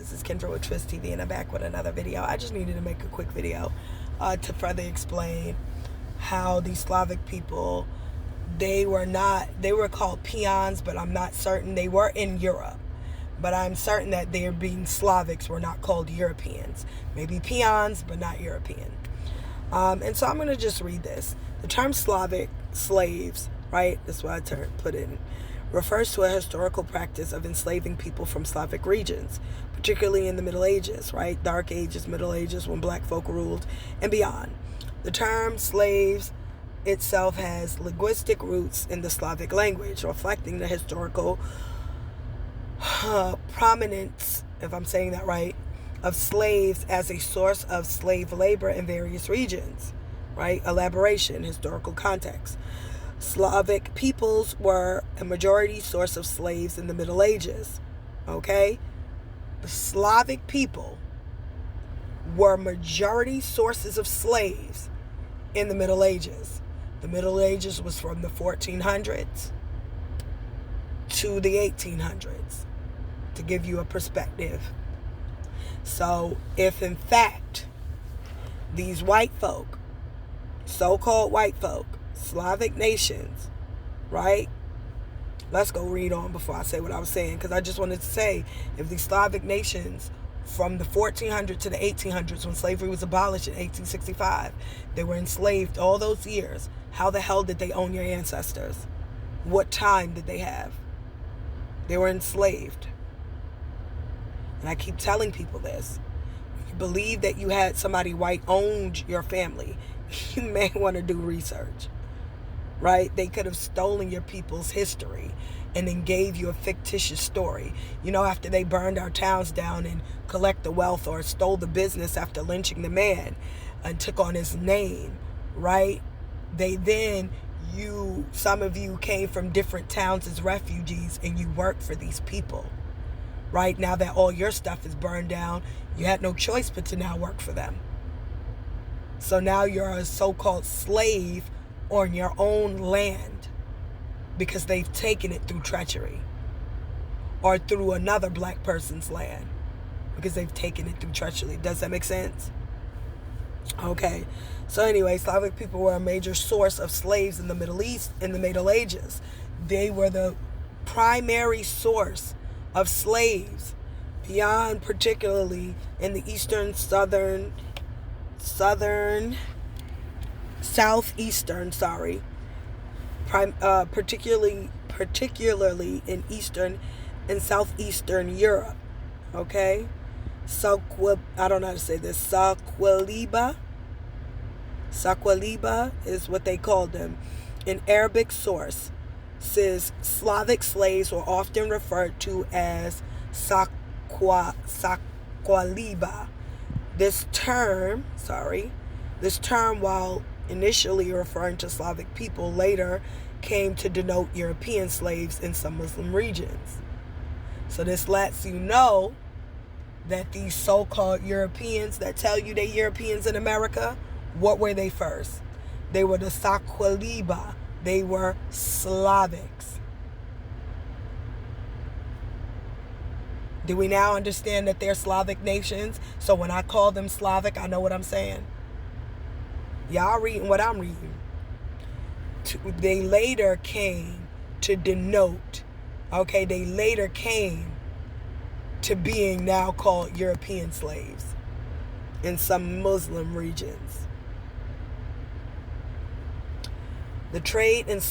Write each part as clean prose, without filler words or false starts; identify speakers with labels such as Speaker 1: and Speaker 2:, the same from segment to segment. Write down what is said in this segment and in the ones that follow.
Speaker 1: This is Kendra with Twist TV, and I'm back with another video. I just needed to make a quick video to further explain how these Slavic people, they were called peons, but I'm not certain. They were in Europe, but I'm certain that they're being Slavics were not called Europeans. Maybe peons, but not European. And so I'm going to just read this. The term Slavic slaves, right? That's what I put in. Refers to a historical practice of enslaving people from Slavic regions, particularly in the Middle Ages, right? Dark Ages, Middle Ages, when black folk ruled, and beyond. The term slaves itself has linguistic roots in the Slavic language, reflecting the historical prominence, if I'm saying that right, of slaves as a source of slave labor in various regions, right? Elaboration, historical context. Slavic peoples were a majority source of slaves in the Middle Ages, okay? The Slavic people were majority sources of slaves in the Middle Ages. The Middle Ages was from the 1400s to the 1800s, to give you a perspective. So if in fact these white folk, so-called white folk, Slavic nations, right? Let's go read on before I say what I was saying, because I just wanted to say, if these Slavic nations from the 1400s to the 1800s, when slavery was abolished in 1865, they were enslaved all those years, how the hell did they own your ancestors? What time did they have? They were enslaved. And I keep telling people this. If you believe that you had somebody white owned your family, you may want to do research. Right? They could have stolen your people's history and then gave you a fictitious story. You know, after they burned our towns down and collect the wealth, or stole the business after lynching the man and took on his name, right? Some of you came from different towns as refugees and you worked for these people. Right? Now that all your stuff is burned down, you had no choice but to now work for them. So now you're a so-called slave on your own land because they've taken it through treachery, or through another black person's land because they've taken it through treachery. Does that make sense? Okay. So anyway, Slavic people were a major source of slaves in the Middle East in the Middle Ages. They were the primary source of slaves, beyond particularly in the eastern, southeastern, particularly in Eastern and Southeastern Europe, okay? I don't know how to say this. Saqualiba is what they called them. An Arabic source says Slavic slaves were often referred to as Saqualiba. This term, while initially referring to Slavic people, later came to denote European slaves in some Muslim regions. So this lets you know that these so-called Europeans that tell you they're Europeans in America, what were they first? They were the Saqualiba. They were Slavics. Do we now understand that they're Slavic nations? So when I call them Slavic, I know what I'm saying. Y'all reading what I'm reading. They later came to denote, okay, they later came to being now called European slaves in some Muslim regions. The trade in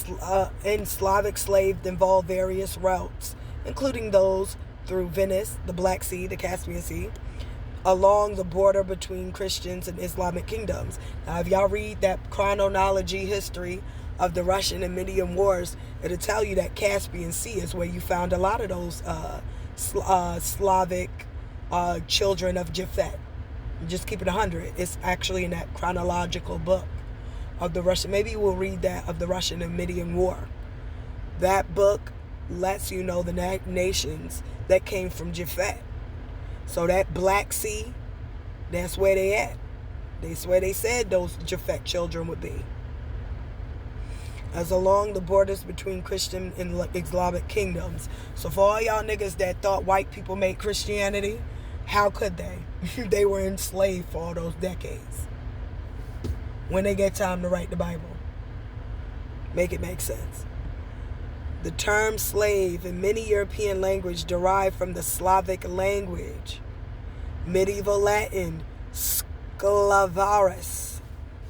Speaker 1: Slavic slaves involved various routes, including those through Venice, the Black Sea, the Caspian Sea, along the border between Christians and Islamic kingdoms. Now, if y'all read that chronology history of the Russian and Median Wars, it'll tell you that Caspian Sea is where you found a lot of those Slavic children of Japhet. Just keep it 100. It's actually in that chronological book of the Russian. Maybe we'll read that, of the Russian and Median War. That book lets you know the nations that came from Japhet. So that Black Sea, that's where they at. That's where they said those Japhet children would be. As along the borders between Christian and Islamic kingdoms. So for all y'all niggas that thought white people made Christianity, How could they? They were enslaved for all those decades. When they get time to write the Bible, make it make sense. The term slave in many European languages derived from the Slavic language, medieval Latin, sklavaris,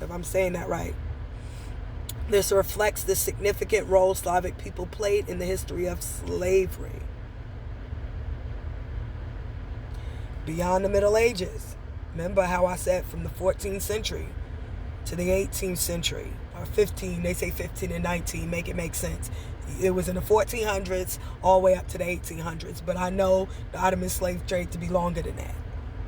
Speaker 1: if I'm saying that right. This reflects the significant role Slavic people played in the history of slavery. Beyond the Middle Ages, remember how I said from the 14th century to the 18th century, or 15, they say 15 and 19, make it make sense. It was in the 1400s all the way up to the 1800s, but I know the Ottoman slave trade to be longer than that,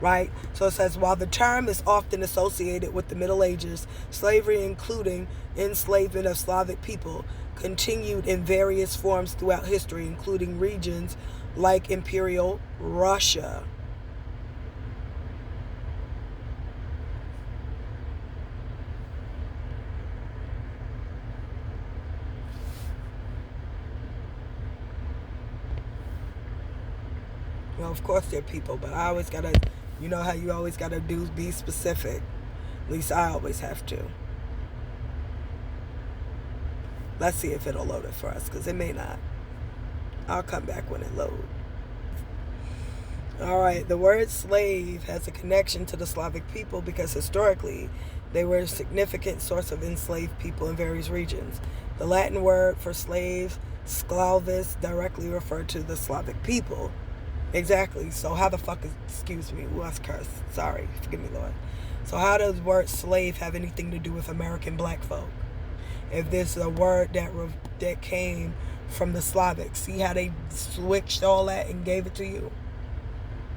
Speaker 1: right? So it says, while the term is often associated with the Middle Ages, slavery, including enslavement of Slavic people, continued in various forms throughout history, including regions like Imperial Russia. Well, of course they're people, but I always gotta, you know how you always gotta be specific. At least I always have to. Let's see if it'll load it for us, because it may not. I'll come back when it loads. Alright, the word slave has a connection to the Slavic people because historically they were a significant source of enslaved people in various regions. The Latin word for slaves, sklavus, directly referred to the Slavic people. Exactly. So how the fuck is, excuse me, was cursed. Sorry, forgive me, Lord. So how does the word slave have anything to do with American black folk? If this is a word that came from the Slavics, see how they switched all that and gave it to you?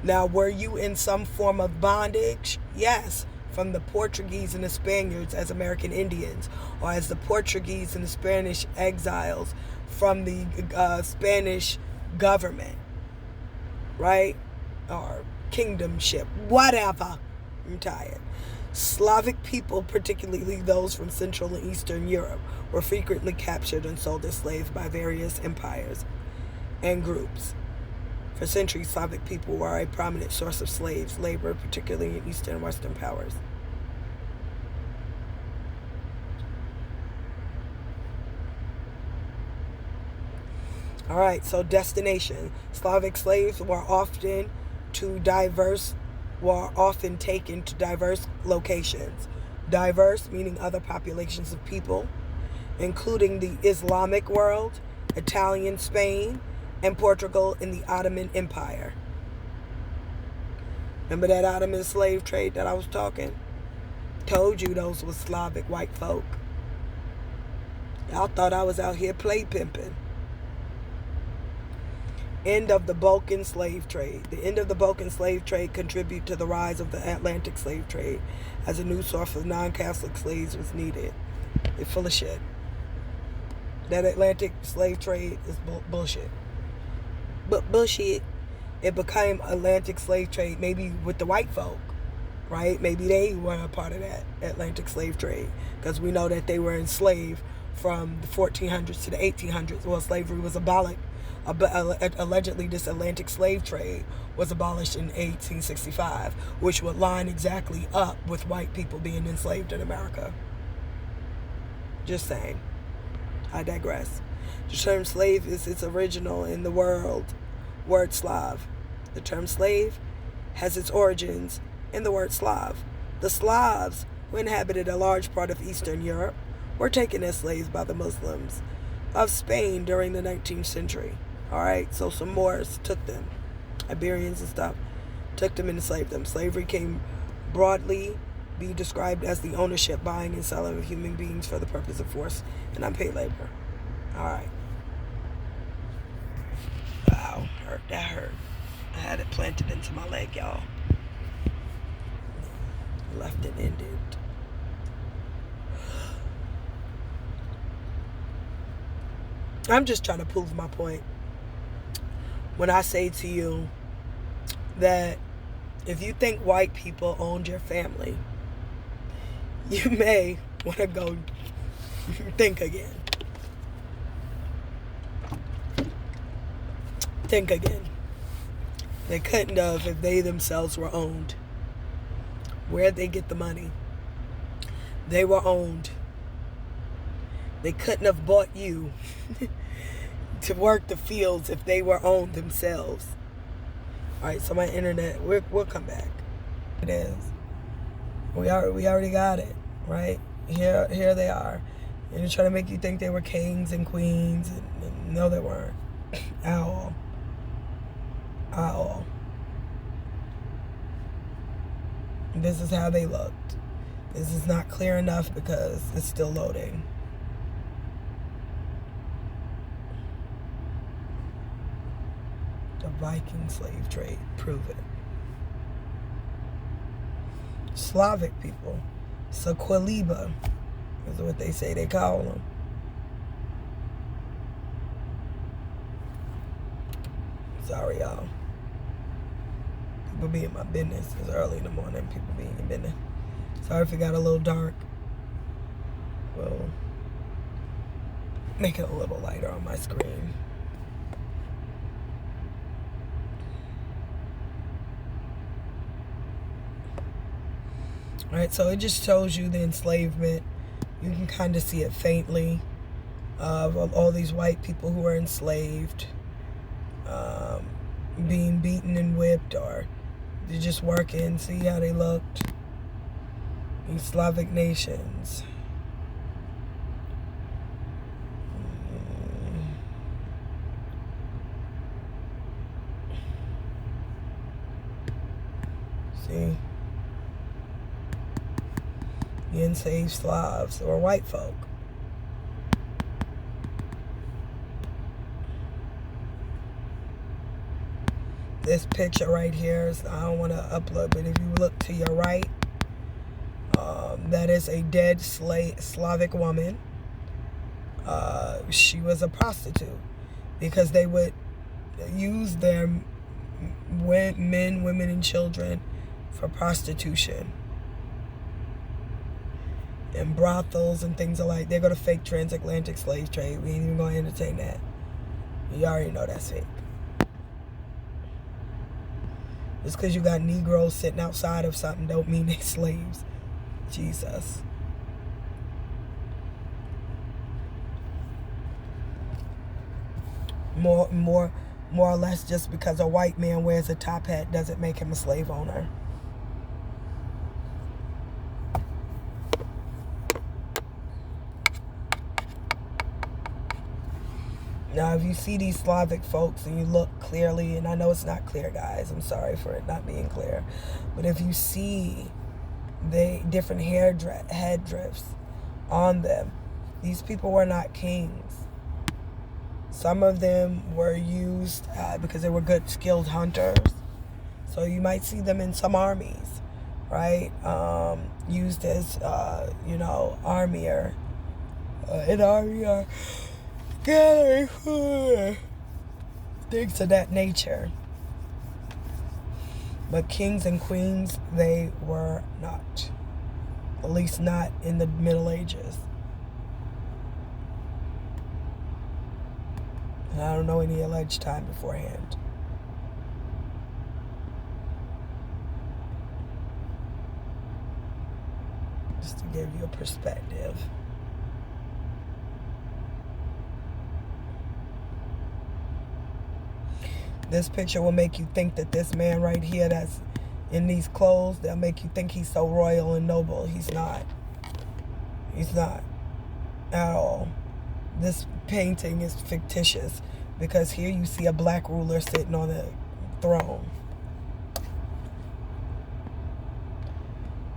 Speaker 1: Now, were you in some form of bondage? Yes, from the Portuguese and the Spaniards as American Indians, or as the Portuguese and the Spanish exiles from the Spanish government. Right? Or kingdomship, whatever. I'm tired. Slavic people, particularly those from Central and Eastern Europe, were frequently captured and sold as slaves by various empires and groups. For centuries, Slavic people were a prominent source of slaves labor, particularly in Eastern and Western powers. All right, so destination. Slavic slaves were often taken to diverse locations. Diverse meaning other populations of people, including the Islamic world, Italian Spain, and Portugal in the Ottoman Empire. Remember that Ottoman slave trade that I was talking? Told you those were Slavic white folk. Y'all thought I was out here play pimping. End of the Balkan slave trade. The end of the Balkan slave trade contributed to the rise of the Atlantic slave trade as a new source of non-Catholic slaves was needed. They're full of shit. That Atlantic slave trade is bullshit. But bullshit. It became Atlantic slave trade maybe with the white folk, right? Maybe they were a part of that Atlantic slave trade because we know that they were enslaved from the 1400s to the 1800s. Well, slavery was abolished. Allegedly, this Atlantic slave trade was abolished in 1865, which would line exactly up with white people being enslaved in America. Just saying. I digress. The term slave is its original in the word Slav. The term slave has its origins in the word Slav. The Slavs, who inhabited a large part of Eastern Europe, were taken as slaves by the Muslims of Spain during the 19th century. Alright, so some Moors took them, Iberians and stuff, took them and enslaved them. Slavery can broadly be described as the ownership, buying, and selling of human beings for the purpose of forced and unpaid labor. Alright. Wow, hurt, that hurt. I had it planted into my leg, y'all. Left it ended. I'm just trying to prove my point when I say to you that if you think white people owned your family, you may want to go think again. Think again. They couldn't have if they themselves were owned. Where'd they get the money? They were owned. They couldn't have bought you to work the fields if they were owned themselves. All right, so my internet, we'll come back. It is. We already got it, right? Here they are. And they're trying to make you think they were kings and queens. And no, they weren't. At all. At all. This is how they looked. This is not clear enough because it's still loading. The Viking slave trade. Prove it. Slavic people. Sequeliba is what they say they call them. Sorry, y'all. People be in my business. It's early in the morning. People be in your business. Sorry if it got a little dark. Well, make it a little lighter on my screen. All right, so it just shows you the enslavement. You can kind of see it faintly of all these white people who are enslaved, being beaten and whipped, or they're just working. See how they looked? These Slavic nations. See? The enslaved Slavs, or white folk. This picture right here is, I don't want to upload, but if you look to your right, that is a dead Slavic woman. She was a prostitute because they would use their men, women, and children for prostitution. And brothels and things alike. They're going to fake transatlantic slave trade. We ain't even going to entertain that. You already know that's fake. Just because you got Negroes sitting outside of something don't mean they're slaves. Jesus. More or less, just because a white man wears a top hat doesn't make him a slave owner. Now, if you see these Slavic folks and you look clearly, and I know it's not clear, guys. I'm sorry for it not being clear. But if you see the different head drifts on them, these people were not kings. Some of them were used because they were good, skilled hunters. So you might see them in some armies, right? Used as, army or an army or gathering food, things of that nature. But kings and queens, they were not. At least not in the Middle Ages. And I don't know any alleged time beforehand. Just to give you a perspective. This picture will make you think that this man right here that's in these clothes, they'll make you think he's so royal and noble. He's not. He's not at all. This painting is fictitious because here you see a black ruler sitting on a throne.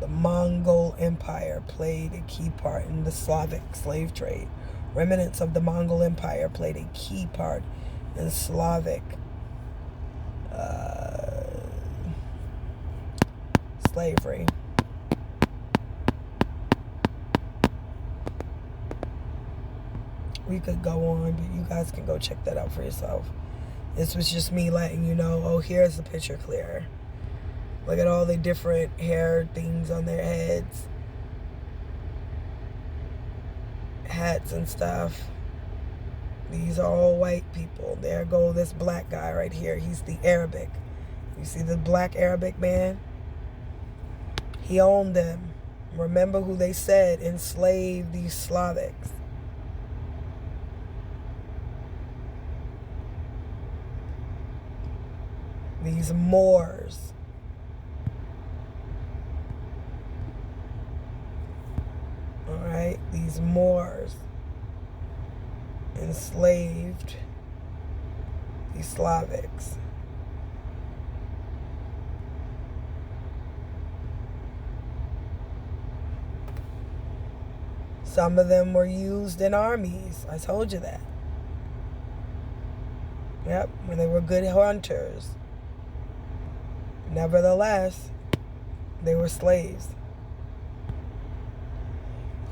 Speaker 1: The Mongol Empire played a key part in the Slavic slave trade. Remnants of the Mongol Empire played a key part in Slavic slavery. We could go on, but you guys can go check that out for yourself. This was just me letting you know, oh, here's the picture clearer. Look at all the different hair things on their heads. Hats and stuff. These are all white people. There go this black guy right here. He's the Arabic. You see the black Arabic man? He owned them. Remember who they said enslaved these Slavics. These Moors. Alright, these Moors enslaved these Slavics. Some of them were used in armies. I told you that. Yep, when they were good hunters. Nevertheless, they were slaves.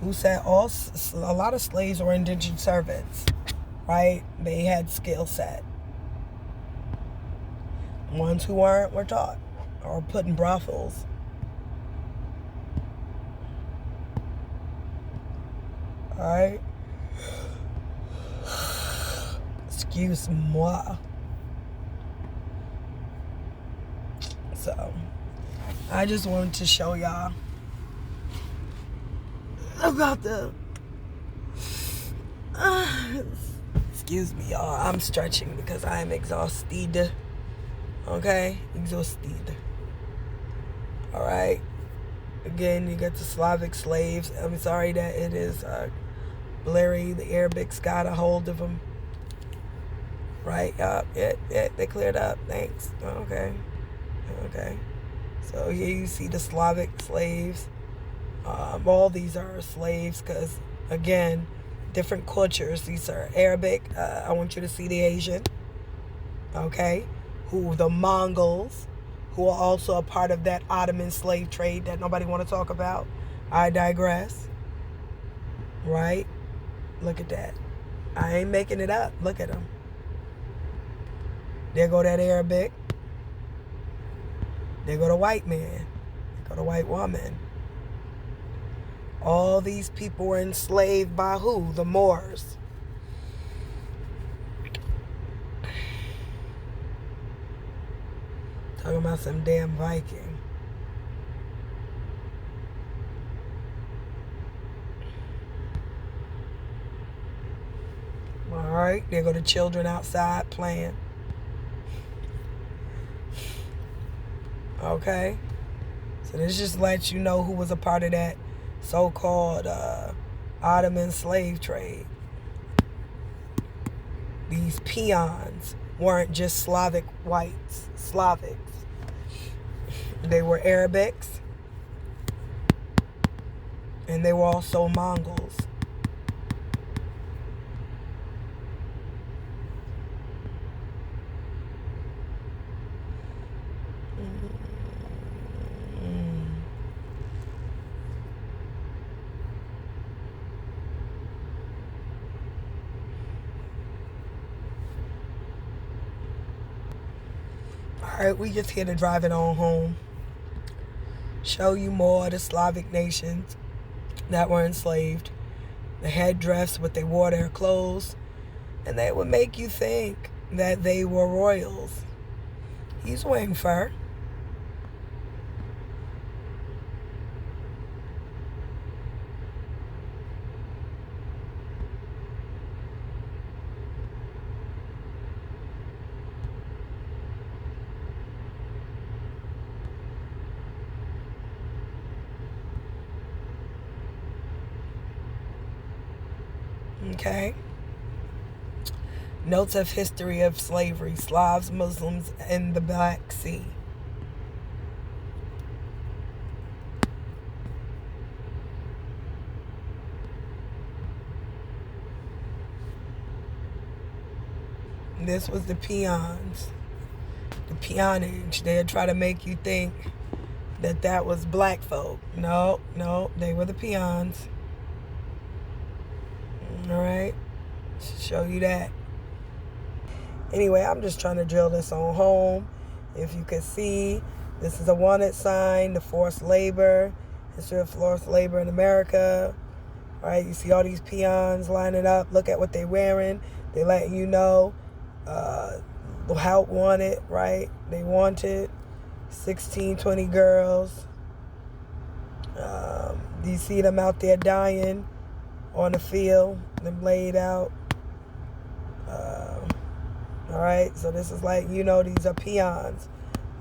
Speaker 1: Who said a lot of slaves were indentured servants, right? They had skill set. Ones who weren't were taught or put in brothels. All right? Excuse-moi. So, I just wanted to show y'all about the excuse me, y'all. I'm stretching because I am exhausted. Okay? Exhausted. Alright? Again, you get the Slavic slaves. I'm sorry that it is blurry. The Arabics got a hold of them. Right? Yeah, they cleared up. Thanks. Okay. So here you see the Slavic slaves. All these are slaves because, again, different cultures. These are Arabic. I want you to see the Asian. Okay? Who the Mongols, who are also a part of that Ottoman slave trade that nobody want to talk about. I digress. Right? Look at that. I ain't making it up. Look at them. There go that Arabic. There go the white man. There go the white woman. All these people were enslaved by who? The Moors. Talking about some damn Viking. Alright, there go the children outside playing. Okay? So this just lets you know who was a part of that so-called Ottoman slave trade. These peons weren't just Slavic whites, Slavics. They were Arabics, and they were also Mongols. Alright, we just here to drive it on home. Show you more of the Slavic nations that were enslaved. The headdress, what they wore, their clothes. And they would make you think that they were royals. He's wearing fur. Okay. Notes of history of slavery, Slavs, Muslims, and the Black Sea. This was the peons. The peonage. They'd try to make you think that was black folk. No, they were the peons. Alright? Show you that. Anyway, I'm just trying to drill this on home. If you can see, this is a wanted sign, the forced labor, history of forced labor in America. Alright, you see all these peons lining up. Look at what they're wearing. They're letting you know how wanted, right? They wanted. 16, 20 girls. Do you see them out there dying on the field? Them laid out. All right, so this is like, these are peons.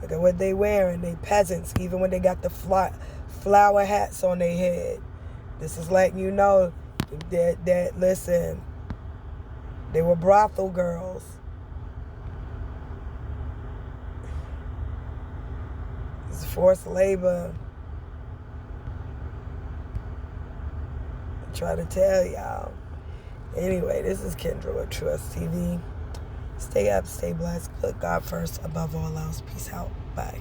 Speaker 1: Look at what they wearing. They peasants, even when they got the flower hats on their head. This is letting you know that listen, they were brothel girls. It's forced labor. I try to tell y'all. Anyway, this is Kendra with Trust TV. Stay up, stay blessed. Put God first above all else. Peace out. Bye.